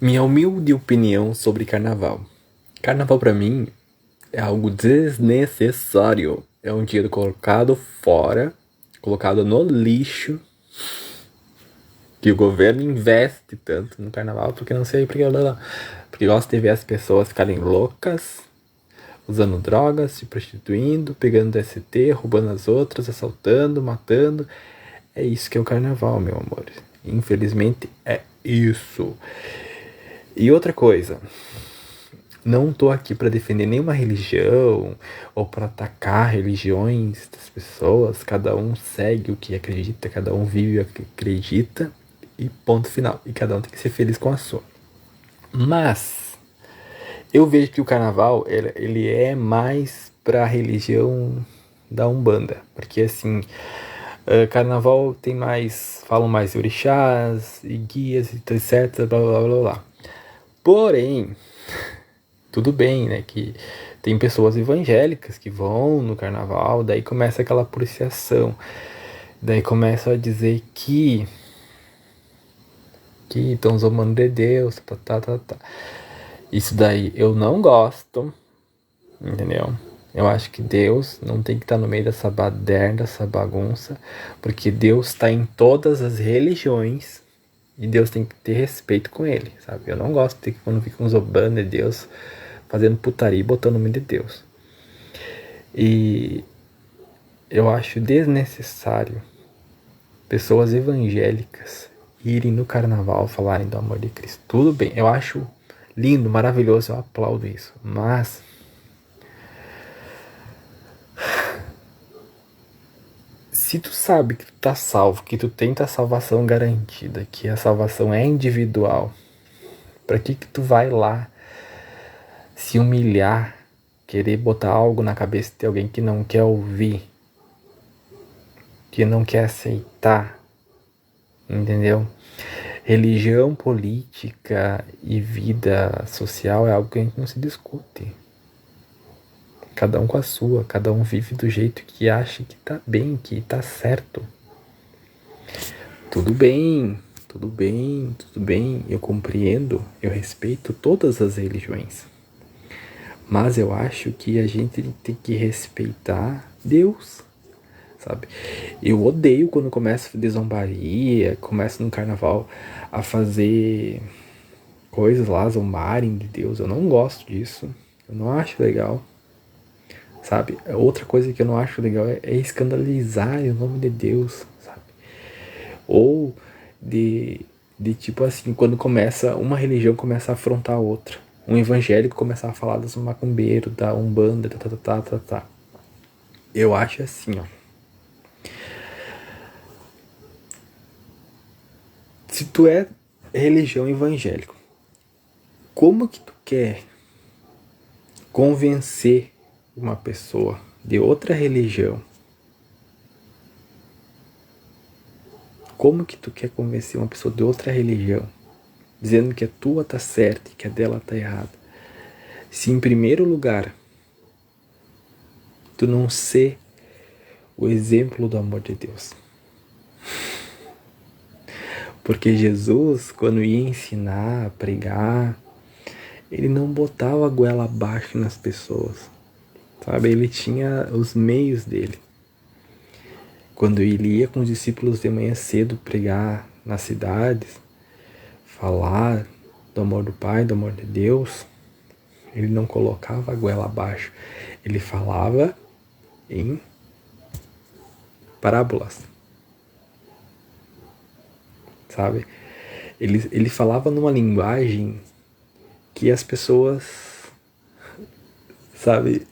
Minha humilde opinião sobre carnaval. Carnaval pra mim é algo desnecessário. É um dinheiro colocado fora, colocado no lixo, que o governo investe tanto no carnaval, porque não sei porque, porque gosta de ver as pessoas ficarem loucas, usando drogas, se prostituindo, pegando DST, roubando as outras, assaltando, matando. É isso que é o carnaval, meu amor. Infelizmente é isso. E outra coisa, não tô aqui para defender nenhuma religião ou para atacar religiões das pessoas. Cada um segue o que acredita, cada um vive o que acredita e ponto final. E cada um tem que ser feliz com a sua. Mas eu vejo que o carnaval ele é mais para a religião da Umbanda, porque assim, carnaval tem mais, falam mais de orixás e guias e etc, blá blá blá blá. Porém, tudo bem, né, que tem pessoas evangélicas que vão no carnaval, daí começa aquela apreciação, daí começa a dizer que estão zombando de Deus, tá. Isso daí eu não gosto, entendeu? Eu acho que Deus não tem que estar no meio dessa baderna, dessa bagunça, porque Deus está em todas as religiões e Deus tem que ter respeito com ele, sabe? Eu não gosto de quando ficam zombando de Deus, fazendo putaria e botando o nome de Deus. E eu acho desnecessário pessoas evangélicas irem no carnaval falarem do amor de Cristo. Tudo bem, eu acho lindo, maravilhoso, eu aplaudo isso. Mas se tu sabe que tu tá salvo, que tu tem tua salvação garantida, que a salvação é individual, pra que tu vai lá se humilhar, querer botar algo na cabeça de alguém que não quer ouvir, que não quer aceitar, entendeu? Religião, política e vida social é algo que a gente não se discute. Cada um com a sua, cada um vive do jeito que acha que tá bem, que tá certo. Tudo bem, tudo bem, tudo bem, eu compreendo, eu respeito todas as religiões. Mas eu acho que a gente tem que respeitar Deus, sabe? Eu odeio quando começa a zombaria, começa no carnaval a fazer coisas lá, zombarem de Deus. Eu não gosto disso, eu não acho legal, sabe? Outra coisa que eu não acho legal é escandalizar o nome de Deus, sabe? Ou de tipo assim, quando começa, uma religião começa a afrontar a outra. Um evangélico começar a falar dos macumbeiros, da umbanda, tá. Eu acho assim, ó. Se tu é religião evangélica, como que tu quer convencer uma pessoa de outra religião? Como que tu quer convencer uma pessoa de outra religião, dizendo que a tua tá certa e que a dela tá errada? Se em primeiro lugar tu não ser o exemplo do amor de Deus. Porque Jesus, quando ia ensinar, pregar, ele não botava a goela abaixo nas pessoas, sabe? Ele tinha os meios dele. Quando ele ia com os discípulos de manhã cedo pregar nas cidades, falar do amor do Pai, do amor de Deus, ele não colocava a goela abaixo. Ele falava em parábolas, sabe? Ele falava numa linguagem que as pessoas, sabe,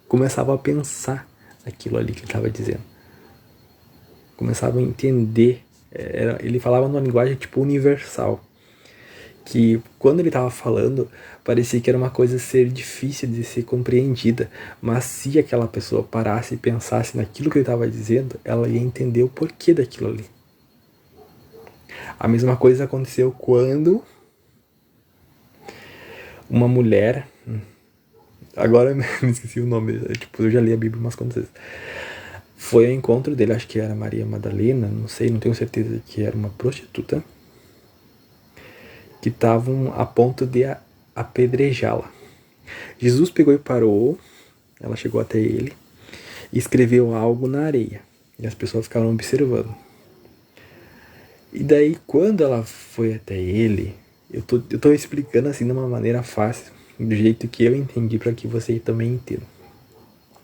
começavam a pensar aquilo ali que ele estava dizendo. Começavam a entender. Ele falava numa linguagem tipo universal. Que quando ele estava falando, parecia que era uma coisa ser difícil de ser compreendida. Mas se aquela pessoa parasse e pensasse naquilo que ele estava dizendo, ela ia entender o porquê daquilo ali. A mesma coisa aconteceu quando uma mulher, agora me esqueci o nome, tipo, eu já li a Bíblia umas quantas vezes, foi ao encontro dele, acho que era Maria Madalena, não sei, não tenho certeza, que era uma prostituta, que estavam a ponto de apedrejá-la. Jesus pegou e parou, ela chegou até ele e escreveu algo na areia. E as pessoas ficaram observando. E daí, quando ela foi até ele, eu tô explicando assim de uma maneira fácil, do jeito que eu entendi, para que você também entenda.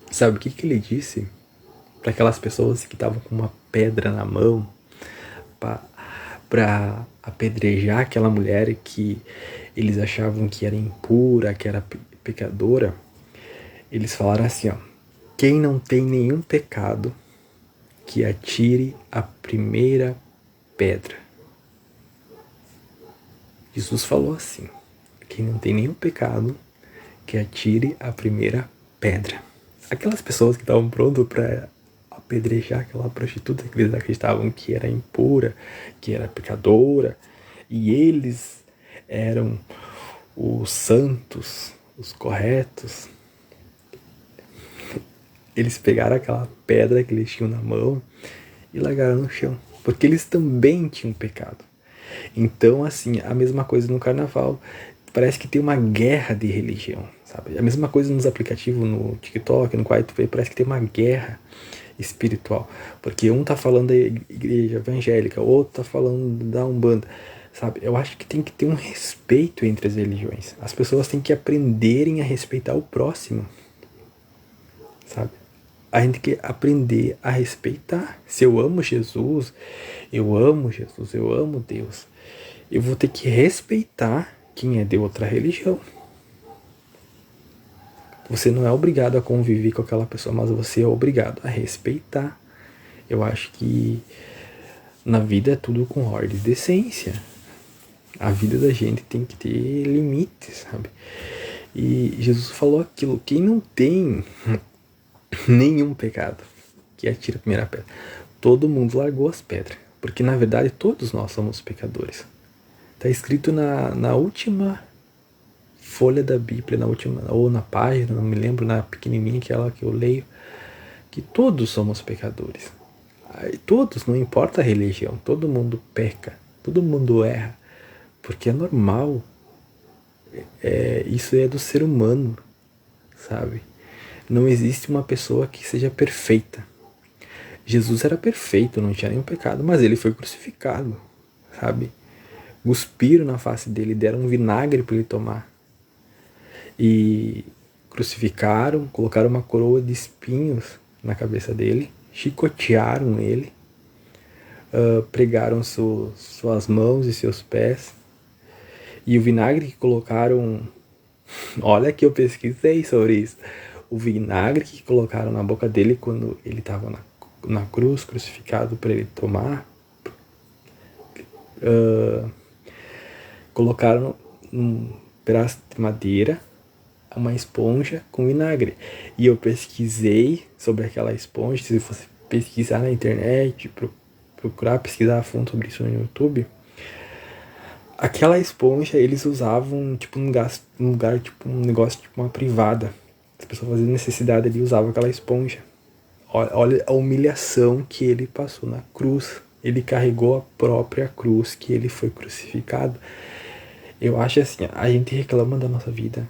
Sabe o que ele disse para aquelas pessoas que estavam com uma pedra na mão para apedrejar aquela mulher que eles achavam que era impura, que era pecadora? Eles falaram assim, ó: quem não tem nenhum pecado, que atire a primeira pedra. Jesus falou assim: quem não tem nenhum pecado, que atire a primeira pedra. Aquelas pessoas que estavam prontas para apedrejar aquela prostituta, que eles acreditavam que era impura, que era pecadora, e eles eram os santos, os corretos. Eles pegaram aquela pedra que eles tinham na mão e largaram no chão, porque eles também tinham pecado. Então, assim, a mesma coisa no carnaval. Parece que tem uma guerra de religião, sabe? A mesma coisa nos aplicativos, no TikTok, no Quai, parece que tem uma guerra espiritual. Porque um tá falando da igreja evangélica, outro tá falando da Umbanda, sabe? Eu acho que tem que ter um respeito entre as religiões. As pessoas têm que aprenderem a respeitar o próximo, sabe? A gente tem que aprender a respeitar. Se eu amo Jesus, eu amo Jesus, eu amo Deus, eu vou ter que respeitar quem é de outra religião. Você não é obrigado a conviver com aquela pessoa, mas você é obrigado a respeitar. Eu acho que na vida é tudo com ordem e decência. A vida da gente tem que ter limites, sabe? E Jesus falou aquilo: quem não tem nenhum pecado, que atira a primeira pedra. Todo mundo largou as pedras, porque na verdade todos nós somos pecadores. Está escrito na última folha da Bíblia, na última, ou na página, não me lembro, na pequenininha, aquela que eu leio, que todos somos pecadores. Todos, não importa a religião, todo mundo peca, todo mundo erra, porque é normal. Isso é do ser humano, sabe? Não existe uma pessoa que seja perfeita. Jesus era perfeito, não tinha nenhum pecado, mas ele foi crucificado, sabe? Cuspiram na face dele, deram um vinagre para ele tomar. E crucificaram, colocaram uma coroa de espinhos na cabeça dele, chicotearam ele, pregaram suas mãos e seus pés. E o vinagre que colocaram, olha que eu pesquisei sobre isso, o vinagre que colocaram na boca dele quando ele estava na cruz, crucificado, para ele tomar, colocaram num pedaço de madeira uma esponja com vinagre. E eu pesquisei sobre aquela esponja. Se você pesquisar na internet, procurar pesquisar a fundo sobre isso no YouTube, aquela esponja eles usavam tipo num lugar, tipo um negócio, tipo uma privada. As pessoas faziam necessidade ali, usavam aquela esponja. Olha a humilhação que ele passou na cruz. Ele carregou a própria cruz que ele foi crucificado. Eu acho assim, a gente reclama da nossa vida,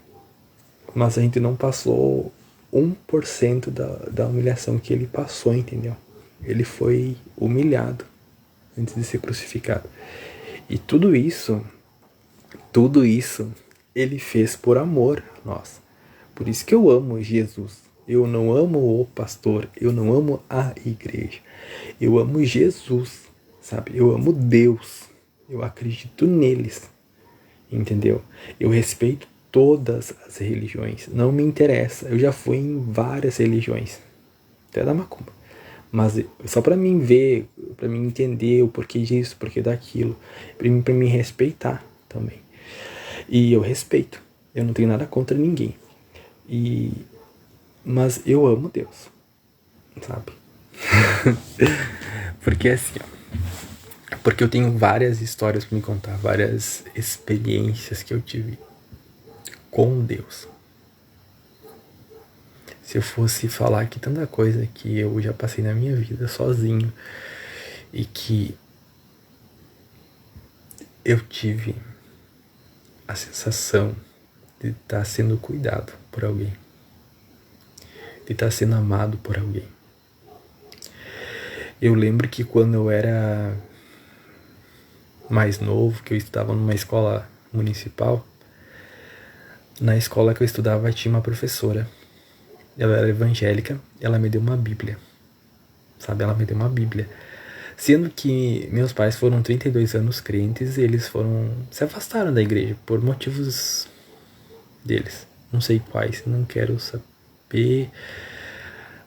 mas a gente não passou 1% da humilhação que ele passou, entendeu? Ele foi humilhado antes de ser crucificado. E tudo isso, ele fez por amor a nós. Por isso que eu amo Jesus. Eu não amo o pastor, eu não amo a igreja. Eu amo Jesus, sabe? Eu amo Deus. Eu acredito neles, entendeu? Eu respeito todas as religiões. Não me interessa. Eu já fui em várias religiões, até da macumba. Mas só para mim ver, para mim entender o porquê disso, o porquê daquilo, para mim respeitar também. E eu respeito. Eu não tenho nada contra ninguém. Mas eu amo Deus, sabe? Porque assim, ó, porque eu tenho várias histórias para me contar, várias experiências que eu tive com Deus. Se eu fosse falar aqui tanta coisa que eu já passei na minha vida sozinho e que eu tive a sensação de estar sendo cuidado por alguém, de estar sendo amado por alguém. Eu lembro que quando eu era mais novo, que eu estudava numa escola municipal, na escola que eu estudava tinha uma professora. Ela era evangélica, ela me deu uma Bíblia. Sabe, ela me deu uma Bíblia. Sendo que meus pais foram 32 anos crentes e eles se afastaram da igreja por motivos deles. Não sei quais, não quero saber,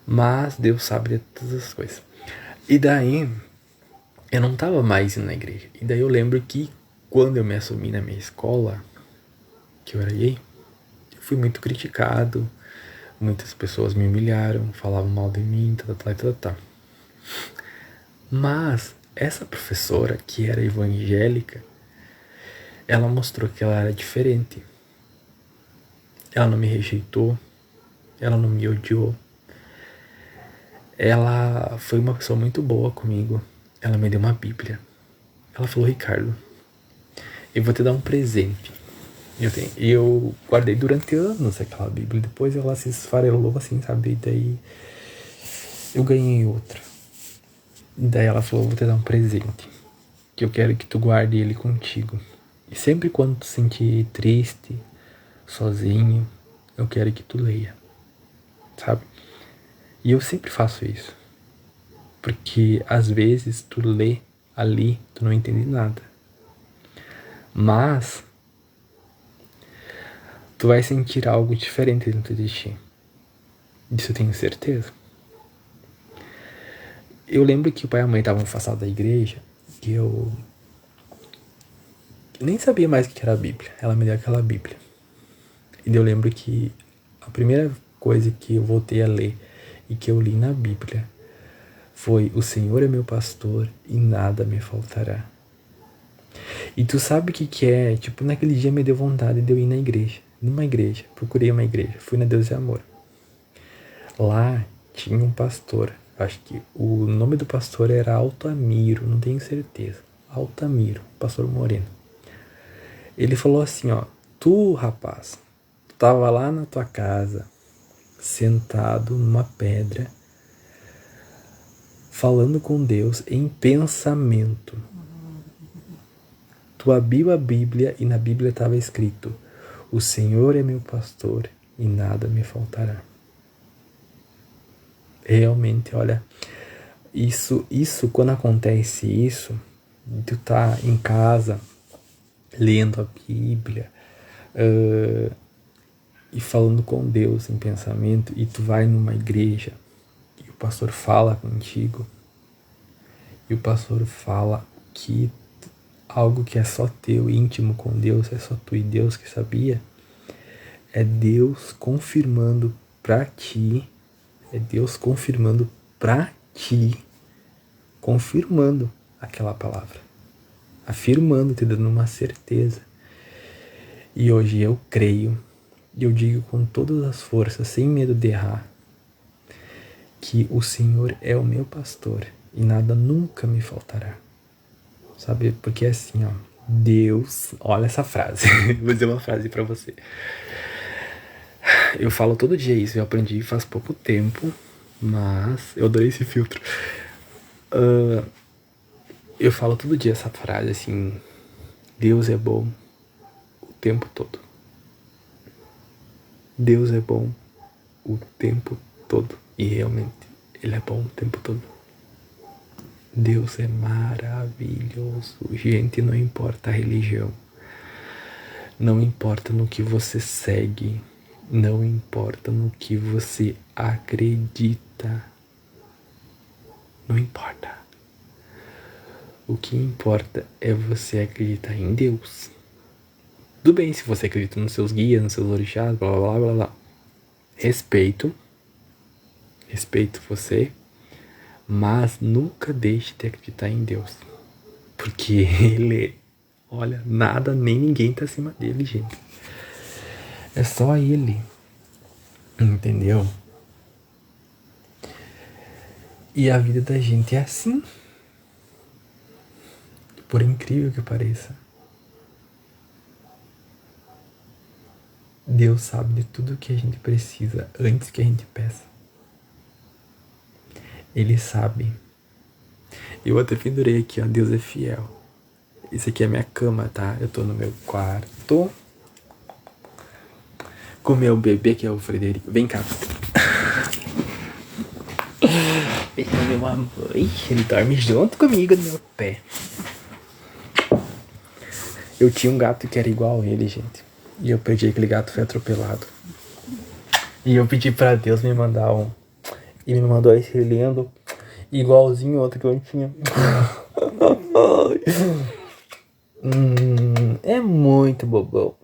mas Deus sabe de todas as coisas. E daí, eu não tava mais indo na igreja. E daí eu lembro que quando eu me assumi na minha escola, que eu era gay, eu fui muito criticado, muitas pessoas me humilharam, falavam mal de mim, tal. Mas essa professora, que era evangélica, ela mostrou que ela era diferente. Ela não me rejeitou, ela não me odiou. Ela foi uma pessoa muito boa comigo. Ela me deu uma Bíblia. Ela falou: Ricardo, eu vou te dar um presente. E eu guardei durante anos aquela Bíblia. Depois ela se esfarelou assim, sabe? E daí eu ganhei outra. E daí ela falou: vou te dar um presente, que eu quero que tu guarde ele contigo. E sempre quando tu sentir triste, sozinho, eu quero que tu leia, sabe? E eu sempre faço isso. Porque às vezes tu lê ali, tu não entende nada. Mas tu vai sentir algo diferente dentro de ti. Disso eu tenho certeza. Eu lembro que o pai e a mãe estavam afastados da igreja, que eu nem sabia mais o que era a Bíblia. Ela me deu aquela Bíblia. E eu lembro que a primeira coisa que eu voltei a ler e que eu li na Bíblia foi: o Senhor é meu pastor e nada me faltará. E tu sabe o que é? Tipo, naquele dia me deu vontade de eu ir na igreja. Numa igreja. Procurei uma igreja. Fui na Deus e Amor. Lá tinha um pastor. Acho que o nome do pastor era Altamiro. Não tenho certeza. Altamiro. Pastor Moreno. Ele falou assim, ó: tu, rapaz, tu tava lá na tua casa, sentado numa pedra, falando com Deus em pensamento. Tu abriu a Bíblia e na Bíblia estava escrito: o Senhor é meu pastor e nada me faltará. Realmente, olha, isso quando acontece isso, tu tá em casa lendo a Bíblia e falando com Deus em pensamento, e tu vai numa igreja e o pastor fala contigo, e o pastor fala que algo que é só teu, íntimo com Deus, é só tu e Deus que sabia, é Deus confirmando pra ti, confirmando aquela palavra, afirmando, te dando uma certeza. E hoje eu creio, e eu digo com todas as forças, sem medo de errar, que o Senhor é o meu pastor e nada nunca me faltará. Sabe? Porque é assim, ó, Deus, olha essa frase, vou dizer uma frase pra você. Eu falo todo dia isso, eu aprendi faz pouco tempo, mas eu adorei esse filtro. Eu falo todo dia essa frase assim: Deus é bom o tempo todo. Deus é bom o tempo todo. E realmente, Ele é bom o tempo todo. Deus é maravilhoso. Gente, não importa a religião. Não importa no que você segue. Não importa no que você acredita. Não importa. O que importa é você acreditar em Deus. Tudo bem se você acredita nos seus guias, nos seus orixás, blá blá blá blá. Respeito você, mas nunca deixe de acreditar em Deus. Porque Ele, olha, nada nem ninguém tá acima dele, gente. É só Ele. Entendeu? E a vida da gente é assim. Por incrível que pareça. Deus sabe de tudo que a gente precisa antes que a gente peça. Ele sabe. Eu até pendurei aqui, ó. Deus é fiel. Isso aqui é minha cama, tá? Eu tô no meu quarto com o meu bebê, que é o Frederico. Vem cá. Esse é meu amor. Ele dorme junto comigo no meu pé. Eu tinha um gato que era igual a ele, gente. E eu perdi, aquele gato foi atropelado. E eu pedi pra Deus me mandar um. E me mandou esse lindo, igualzinho outro que eu tinha. É muito bobão.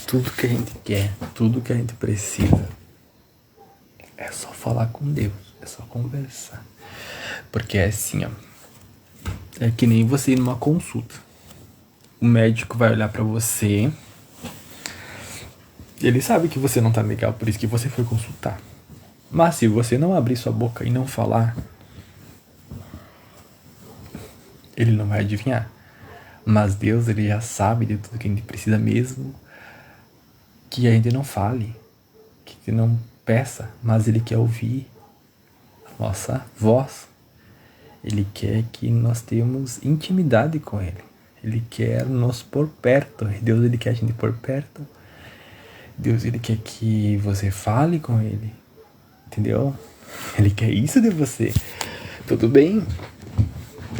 Tudo que a gente quer, tudo que a gente precisa, é só falar com Deus, é só conversar. Porque é assim, ó. É que nem você ir numa consulta. O médico vai olhar pra você. Ele sabe que você não tá legal, por isso que você foi consultar. Mas se você não abrir sua boca e não falar, ele não vai adivinhar. Mas Deus, ele já sabe de tudo que a gente precisa mesmo. Que a gente não fale, que a gente não peça, mas ele quer ouvir a nossa voz. Ele quer que nós tenhamos intimidade com ele. Ele quer nos pôr perto. Deus, ele quer a gente pôr perto. Deus, ele quer que você fale com ele. Entendeu? Ele quer isso de você. Tudo bem?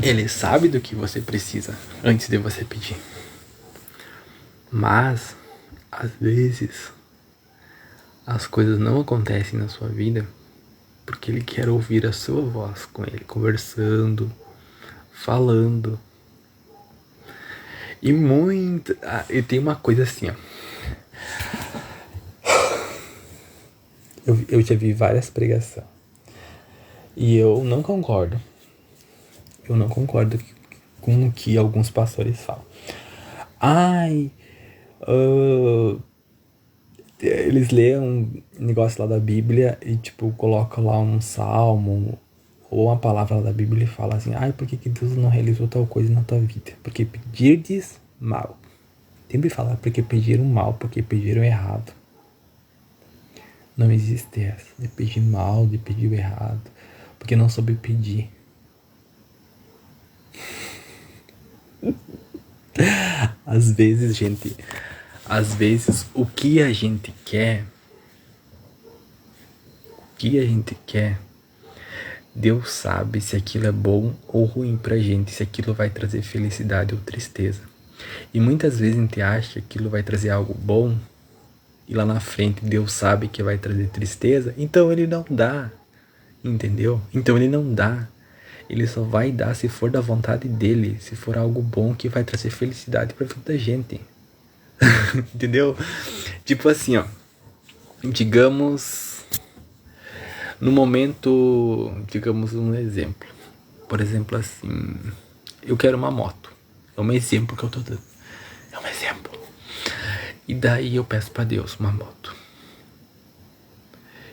Ele sabe do que você precisa antes de você pedir. Mas, às vezes, as coisas não acontecem na sua vida porque ele quer ouvir a sua voz com ele, conversando, falando. E muito... e tem uma coisa assim, ó. Eu já vi várias pregações. E eu não concordo. Eu não concordo com o que alguns pastores falam. Ai... eles leem um negócio lá da Bíblia e, tipo, colocam lá um salmo ou uma palavra lá da Bíblia e fala assim: ai, por que Deus não realizou tal coisa na tua vida? Porque pedirdes mal. Sempre fala porque pediram mal, porque pediram errado. Não existe essa de pedir mal, de pedir o errado, porque não soube pedir. Às vezes, gente, o que a gente quer, Deus sabe se aquilo é bom ou ruim pra gente, se aquilo vai trazer felicidade ou tristeza. E muitas vezes a gente acha que aquilo vai trazer algo bom, e lá na frente Deus sabe que vai trazer tristeza, então ele não dá, entendeu? Então ele não dá. Ele só vai dar se for da vontade dele, se for algo bom que vai trazer felicidade pra vida da gente. Entendeu? Tipo assim, ó. Digamos, no momento, digamos um exemplo. Por exemplo, assim, eu quero uma moto. É um exemplo que eu tô dando. É um exemplo. E daí eu peço pra Deus uma moto.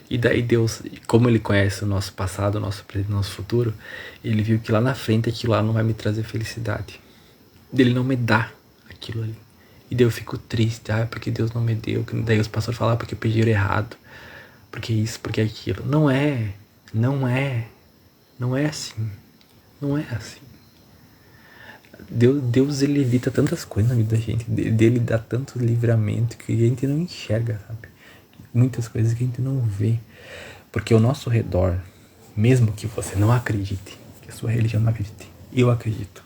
E daí Deus, como ele conhece o nosso passado, o nosso presente, o nosso futuro, ele viu que lá na frente aquilo lá não vai me trazer felicidade. Ele não me dá aquilo ali. E daí eu fico triste, porque Deus não me deu. Daí os pastores falam, porque pediram errado. Porque isso, porque aquilo. Não é assim. Não é assim. Deus ele evita tantas coisas na vida da gente. Dele dá tanto livramento que a gente não enxerga, sabe? Muitas coisas que a gente não vê. Porque ao nosso redor, mesmo que você não acredite, que a sua religião não acredite, eu acredito.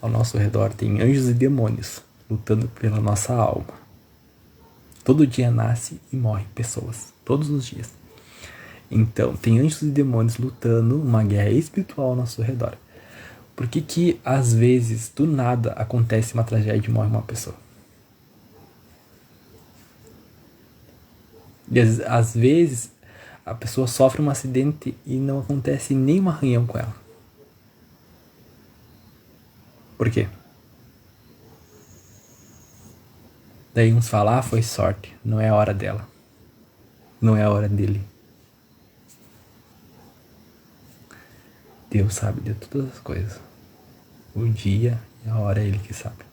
Ao nosso redor tem anjos e demônios lutando pela nossa alma. Todo dia nasce e morre pessoas. Todos os dias. Então, tem anjos e demônios lutando uma guerra espiritual ao nosso redor. Por que às vezes, do nada, acontece uma tragédia e morre uma pessoa? E às vezes, a pessoa sofre um acidente e não acontece nenhum arranhão com ela. Por quê? Daí uns falam, foi sorte, não é a hora dela. Não é a hora dele. Deus sabe de todas as coisas. O dia e a hora é ele que sabe.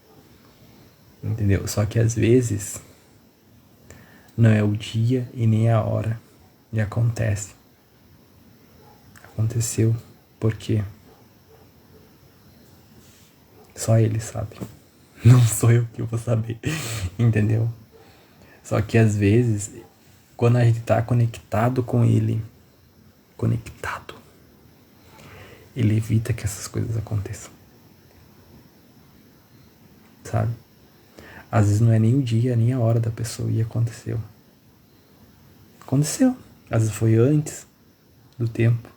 Entendeu? Só que às vezes Não é o dia e nem a hora. E acontece. Aconteceu. Por quê? Só ele sabe. Não sou eu que vou saber. Entendeu? Só que às vezes, quando a gente tá conectado com ele, ele evita que essas coisas aconteçam. Sabe? Às vezes não é nem o dia, nem a hora da pessoa e aconteceu. Aconteceu. Às vezes foi antes do tempo.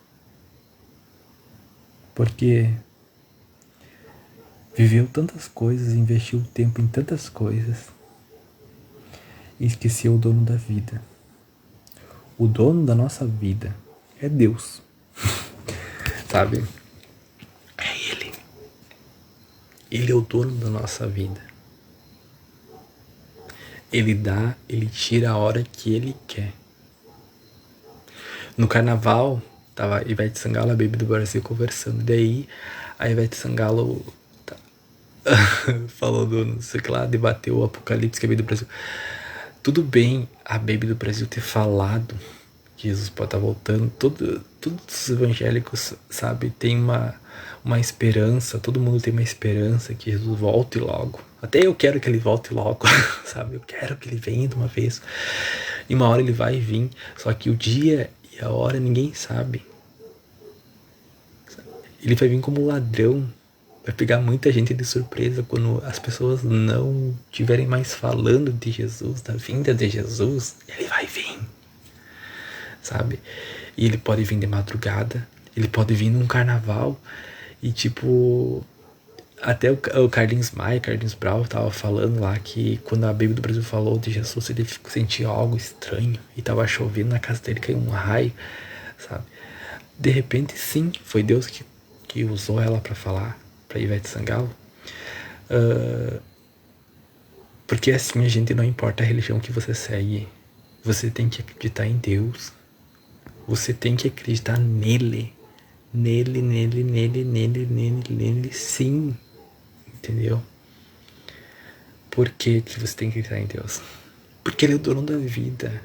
Porque viveu tantas coisas, investiu tempo em tantas coisas e esqueceu o dono da vida. O dono da nossa vida é Deus. Sabe? É Ele. Ele é o dono da nossa vida. Ele dá, ele tira a hora que ele quer. No carnaval, tava Ivete Sangalo, a Baby do Brasil, conversando. Daí, a Ivete Sangalo falou do, não sei o que lá, debateu o apocalipse que a Baby do Brasil. Tudo bem a Baby do Brasil ter falado que Jesus pode estar voltando. Todos os evangélicos, sabe, tem uma esperança. Todo mundo tem uma esperança que Jesus volte logo. Até eu quero que ele volte logo, sabe? Eu quero que ele venha de uma vez. E uma hora ele vai vir. Só que o dia e a hora ninguém sabe. Ele vai vir como ladrão. Vai pegar muita gente de surpresa quando as pessoas não estiverem mais falando de Jesus, da vinda de Jesus. Ele vai vir, sabe? E ele pode vir de madrugada, ele pode vir num carnaval. E tipo, até o Carlinhos Maia, Carlinhos Brau tava falando lá que quando a Baby do Brasil falou de Jesus, ele sentiu algo estranho e tava chovendo na casa dele, caiu um raio, sabe? De repente, sim, foi Deus que usou ela pra falar pra Ivete Sangalo. Porque assim, a gente, não importa a religião que você segue, você tem que acreditar em Deus. Você tem que acreditar nele. Nele, sim. Entendeu? Por que você tem que acreditar em Deus? Porque ele é o dono da vida.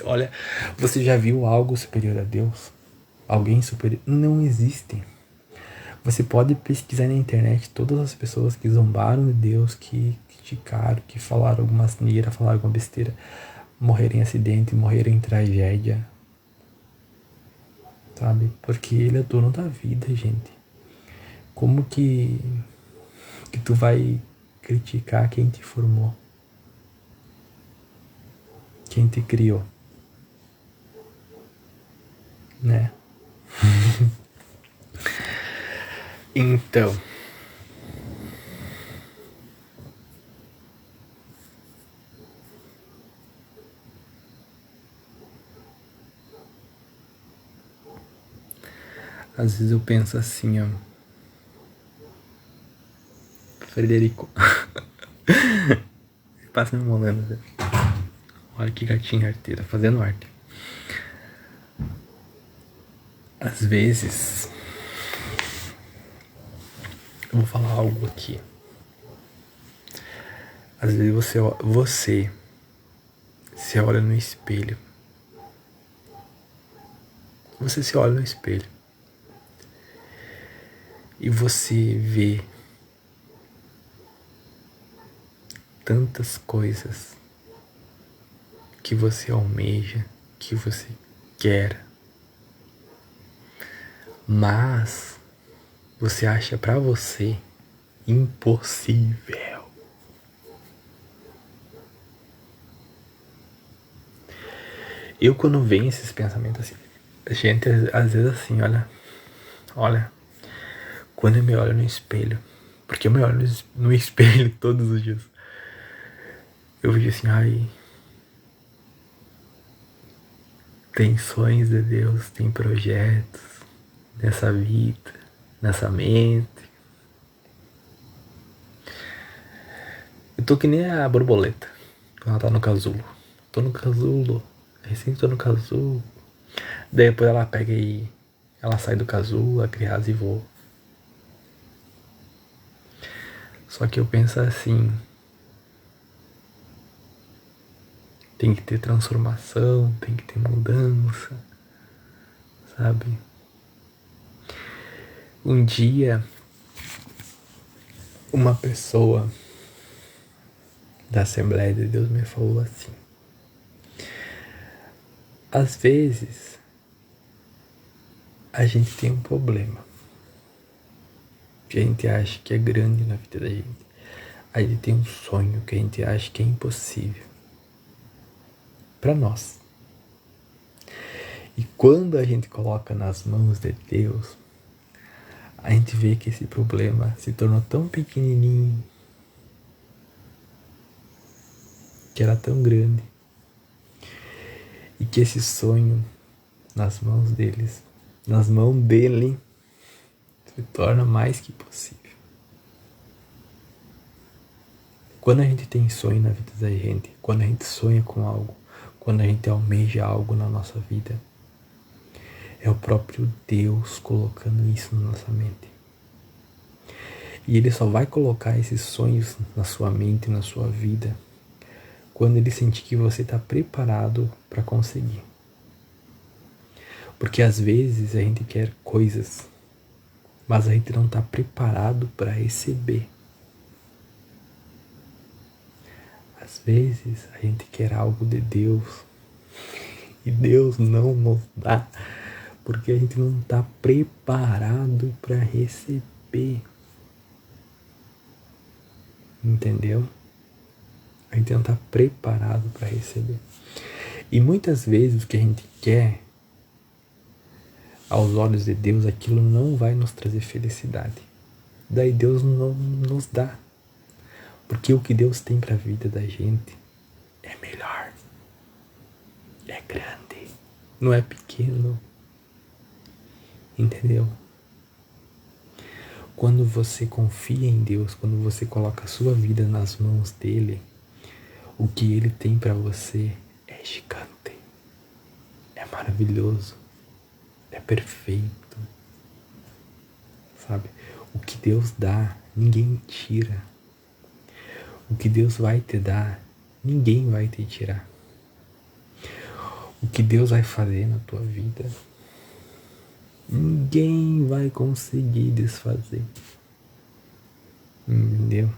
Olha, você já viu algo superior a Deus? Alguém superior? Não existe. Você pode pesquisar na internet todas as pessoas que zombaram de Deus, que criticaram, que falaram alguma asneira, falaram alguma besteira, morreram em acidente, morreram em tragédia. Sabe? Porque ele é dono da vida, gente. Como que tu vai criticar quem te formou? Quem te criou? Né? Então, às vezes eu penso assim, ó. Frederico. Passa me molando. Olha que gatinha arteira, fazendo arte. Às vezes, eu vou falar algo aqui. Às vezes você se olha no espelho. Você se olha no espelho. E você vê tantas coisas que você almeja, que você quer. Mas você acha pra você impossível. Eu, quando venho esses pensamentos assim, gente, às vezes assim, olha, quando eu me olho no espelho, porque eu me olho no espelho todos os dias, eu vejo assim, ai, tem sonhos de Deus, tem projetos nessa vida, nessa mente. Eu tô que nem a borboleta, quando ela tá no casulo. Tô no casulo, recém tô no casulo. Daí depois ela pega e ela sai do casulo, a criança e voa. Só que eu penso assim, Tem que ter transformação, tem que ter mudança, sabe? Um dia, uma pessoa da Assembleia de Deus me falou assim: às vezes a gente tem um problema que a gente acha que é grande na vida da gente. A gente tem um sonho que a gente acha que é impossível para nós. E quando a gente coloca nas mãos de Deus, a gente vê que esse problema se tornou tão pequenininho, que era tão grande, e que esse sonho nas mãos deles, nas mãos dele, se torna mais que possível. Quando a gente tem sonho na vida da gente, quando a gente sonha com algo, quando a gente almeja algo na nossa vida, é o próprio Deus colocando isso na nossa mente. E Ele só vai colocar esses sonhos na sua mente, na sua vida, quando Ele sentir que você está preparado para conseguir. Porque às vezes a gente quer coisas, mas a gente não está preparado para receber. Às vezes a gente quer algo de Deus e Deus não nos dá, porque a gente não está preparado para receber. Entendeu? A gente não está preparado para receber. E muitas vezes o que a gente quer, aos olhos de Deus, aquilo não vai nos trazer felicidade. Daí Deus não nos dá. Porque o que Deus tem para a vida da gente é melhor. É grande. Não é pequeno. Entendeu? Quando você confia em Deus, quando você coloca a sua vida nas mãos dele, o que ele tem para você é gigante. É maravilhoso. É perfeito. Sabe? O que Deus dá, ninguém tira. O que Deus vai te dar, ninguém vai te tirar. O que Deus vai fazer na tua vida, ninguém vai conseguir desfazer. Entendeu?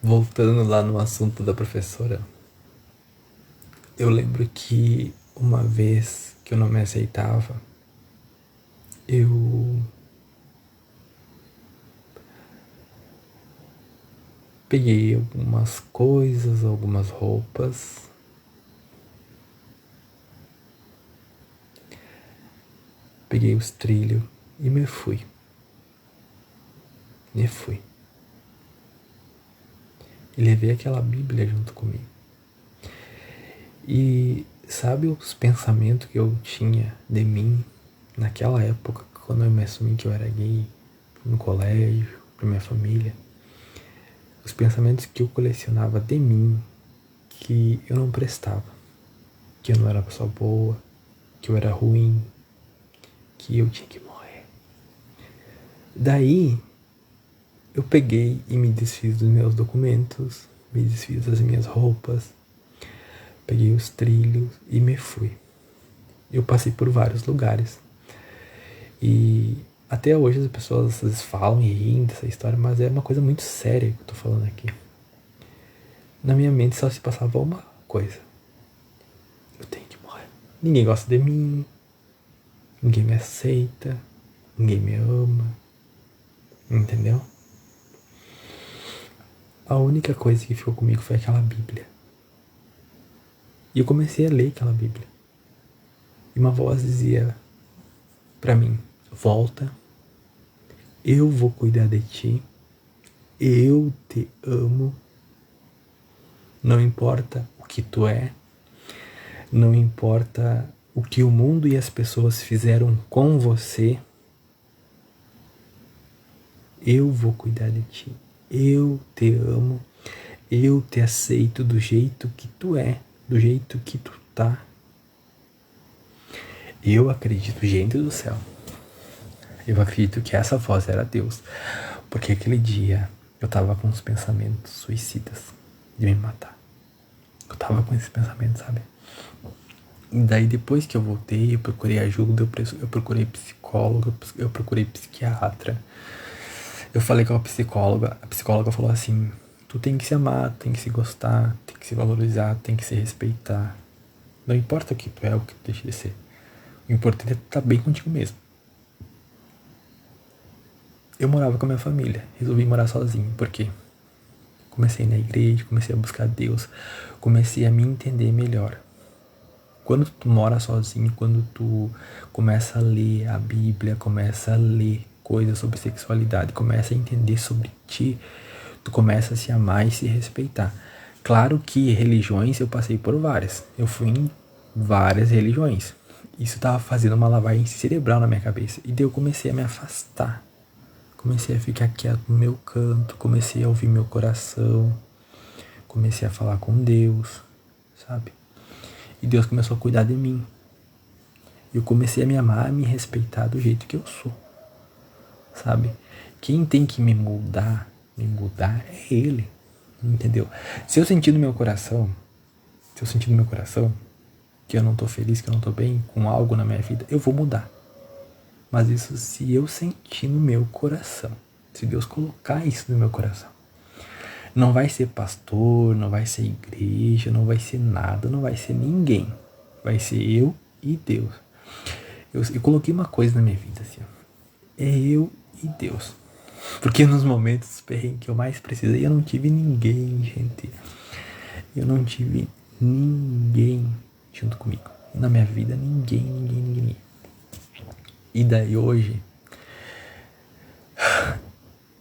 Voltando lá no assunto da professora, eu lembro que uma vez que eu não me aceitava, eu peguei algumas coisas, algumas roupas, peguei os trilhos e me fui. E levei aquela Bíblia junto comigo. E sabe os pensamentos que eu tinha de mim naquela época, quando eu me assumi que eu era gay, no colégio, pra minha família? Os pensamentos que eu colecionava de mim, que eu não prestava, que eu não era pessoa boa, que eu era ruim, que eu tinha que morrer. Daí, eu peguei e me desfiz dos meus documentos, me desfiz das minhas roupas, peguei os trilhos e me fui. Eu passei por vários lugares. E até hoje as pessoas às vezes falam e riem dessa história, mas é uma coisa muito séria que eu tô falando aqui. Na minha mente só se passava uma coisa: eu tenho que morrer. Ninguém gosta de mim, ninguém me aceita, ninguém me ama. Entendeu? A única coisa que ficou comigo foi aquela Bíblia. E eu comecei a ler aquela Bíblia. E uma voz dizia pra mim: volta, eu vou cuidar de ti, eu te amo, não importa o que tu é, não importa o que o mundo e as pessoas fizeram com você, eu vou cuidar de ti, eu te amo, eu te aceito do jeito que tu é, do jeito que tu tá. Eu acredito, gente do céu, eu acredito que essa voz era Deus. Porque aquele dia eu tava com uns pensamentos suicidas de me matar. Eu tava com esses pensamentos, sabe? E daí depois que eu voltei, eu procurei ajuda, eu procurei psicólogo, eu procurei psiquiatra. Eu falei com a psicóloga falou assim, tu tem que se amar, tem que se gostar, tem que se valorizar, tem que se respeitar. Não importa o que tu é, o que tu deixa de ser. O importante é tu estar bem contigo mesmo. Eu morava com a minha família, resolvi morar sozinho, por quê? Comecei na igreja, comecei a buscar Deus, comecei a me entender melhor. Quando tu mora sozinho, quando tu começa a ler a Bíblia, começa a ler coisas sobre sexualidade, começa a entender sobre ti, tu começa a se amar e se respeitar. Claro que religiões eu passei por várias. Eu fui em várias religiões. Isso estava fazendo uma lavagem cerebral na minha cabeça. E daí eu comecei a me afastar. Comecei a ficar quieto no meu canto, comecei a ouvir meu coração, comecei a falar com Deus, sabe? E Deus começou a cuidar de mim. Eu comecei a me amar, a me respeitar do jeito que eu sou, sabe? Quem tem que me mudar é Ele, entendeu? Se eu sentir no meu coração, que eu não tô feliz, que eu não tô bem com algo na minha vida, eu vou mudar. Mas isso se eu sentir no meu coração, se Deus colocar isso no meu coração. Não vai ser pastor, não vai ser igreja, não vai ser nada, não vai ser ninguém. Vai ser eu e Deus. Eu coloquei uma coisa na minha vida assim, ó. É eu e Deus. Porque nos momentos perrengues que eu mais precisei, eu não tive ninguém, gente. Eu não tive ninguém junto comigo. Na minha vida, ninguém. E daí hoje,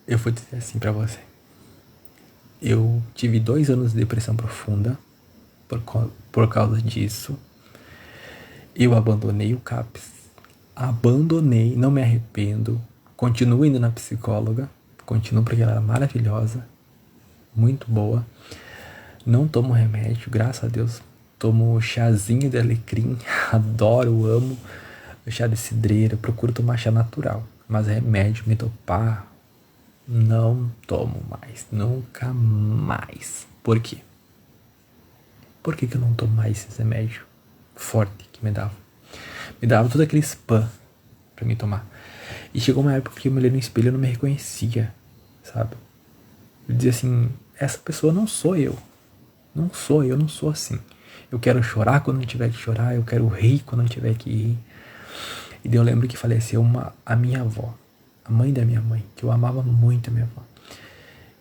eu vou dizer assim pra você. Eu tive 2 anos de depressão profunda por causa disso. Eu abandonei o CAPS. Abandonei, não me arrependo. Continuo indo na psicóloga. Continuo porque ela era maravilhosa. Muito boa. Não tomo remédio, graças a Deus. Tomo chazinho de alecrim. Adoro, amo. Chá de cidreira. Procuro tomar chá natural. Mas remédio, metopar, não tomo mais. Nunca mais. Por quê? Por que eu não tomo mais esses remédios fortes que me davam? Me dava todo aquele spam pra me tomar. E chegou uma época que eu me olhei no espelho e eu não me reconhecia, sabe? Eu dizia assim, essa pessoa não sou eu. Não sou assim. Eu quero chorar quando não tiver que chorar, eu quero rir quando não tiver que rir. E daí eu lembro que faleceu a minha avó, a mãe da minha mãe, que eu amava muito a minha avó.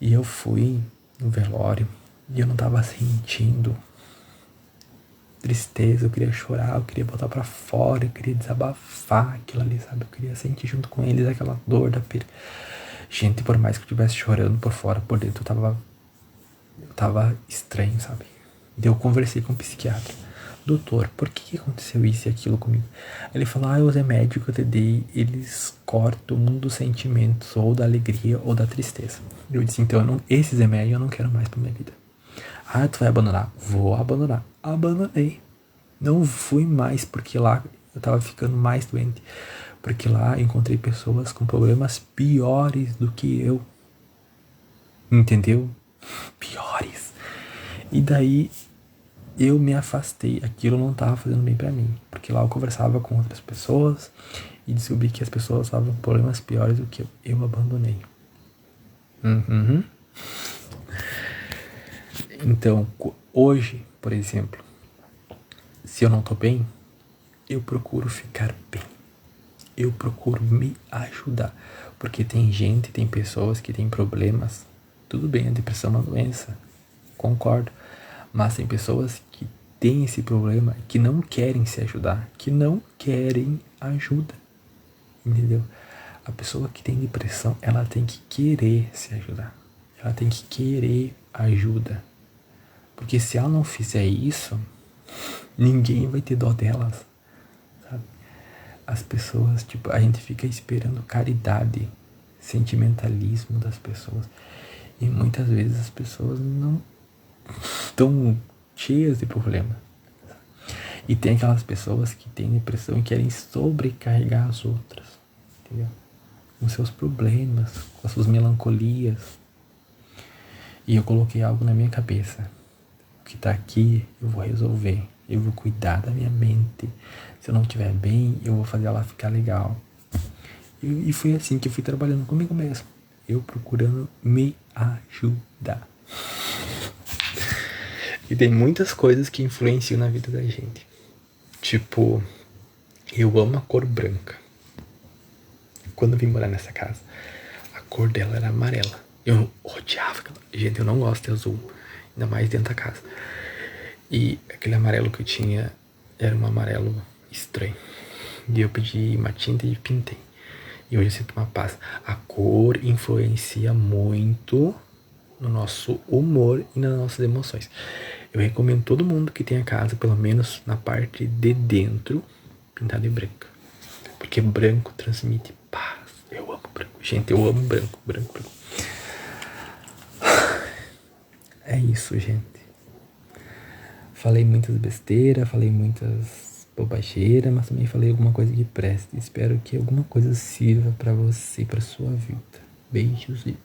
E eu fui no velório e eu não tava sentindo tristeza, eu queria chorar, eu queria botar pra fora, eu queria desabafar aquilo ali, sabe? Eu queria sentir junto com eles aquela dor da perda. Gente, por mais que eu estivesse chorando por fora, por dentro, eu tava estranho, sabe? Daí eu conversei com o psiquiatra. Doutor, por que aconteceu isso e aquilo comigo? Ele falou, os remédios que eu te dei, eles cortam um dos sentimentos, ou da alegria ou da tristeza. Eu disse, então, esses remédios eu não quero mais pra minha vida. Tu vai abandonar? Vou abandonar. Abandonei. Não fui mais, porque lá eu tava ficando mais doente. Porque lá encontrei pessoas com problemas piores do que eu. Entendeu? Piores. E daí eu me afastei. Aquilo não tava fazendo bem pra mim. Porque lá eu conversava com outras pessoas e descobri que as pessoas estavam com problemas piores do que eu. Eu abandonei. Então, hoje, por exemplo, se eu não tô bem, eu procuro ficar bem. Eu procuro me ajudar. Porque tem pessoas que têm problemas. Tudo bem, a depressão é uma doença. Concordo. Mas tem pessoas que têm esse problema, que não querem se ajudar, que não querem ajuda. Entendeu? A pessoa que tem depressão, ela tem que querer se ajudar. Ela tem que querer ajuda. Porque se ela não fizer isso, ninguém vai ter dó delas, sabe? As pessoas, a gente fica esperando caridade, sentimentalismo das pessoas. E muitas vezes as pessoas não estão cheias de problemas. E tem aquelas pessoas que têm depressão e querem sobrecarregar as outras, entendeu? Com seus problemas, com as suas melancolias. E eu coloquei algo na minha cabeça. O que tá aqui, eu vou resolver. Eu vou cuidar da minha mente. Se eu não estiver bem, eu vou fazer ela ficar legal. E foi assim que eu fui trabalhando comigo mesmo. Eu procurando me ajudar. E tem muitas coisas que influenciam na vida da gente. Tipo, eu amo a cor branca. Quando eu vim morar nessa casa, a cor dela era amarela. Eu odiava aquela. Gente, eu não gosto de azul. Ainda mais dentro da casa. E aquele amarelo que eu tinha era um amarelo estranho. E eu pedi uma tinta e pintei. E hoje eu sinto uma paz. A cor influencia muito no nosso humor e nas nossas emoções. Eu recomendo todo mundo que tenha casa, pelo menos na parte de dentro, pintar de branco. Porque branco transmite paz. Eu amo branco. Gente, eu amo branco. É isso, gente. Falei muitas besteiras, falei muitas bobageiras, mas também falei alguma coisa que preste. Espero que alguma coisa sirva pra você, pra sua vida. Beijos e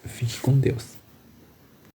fique com Deus.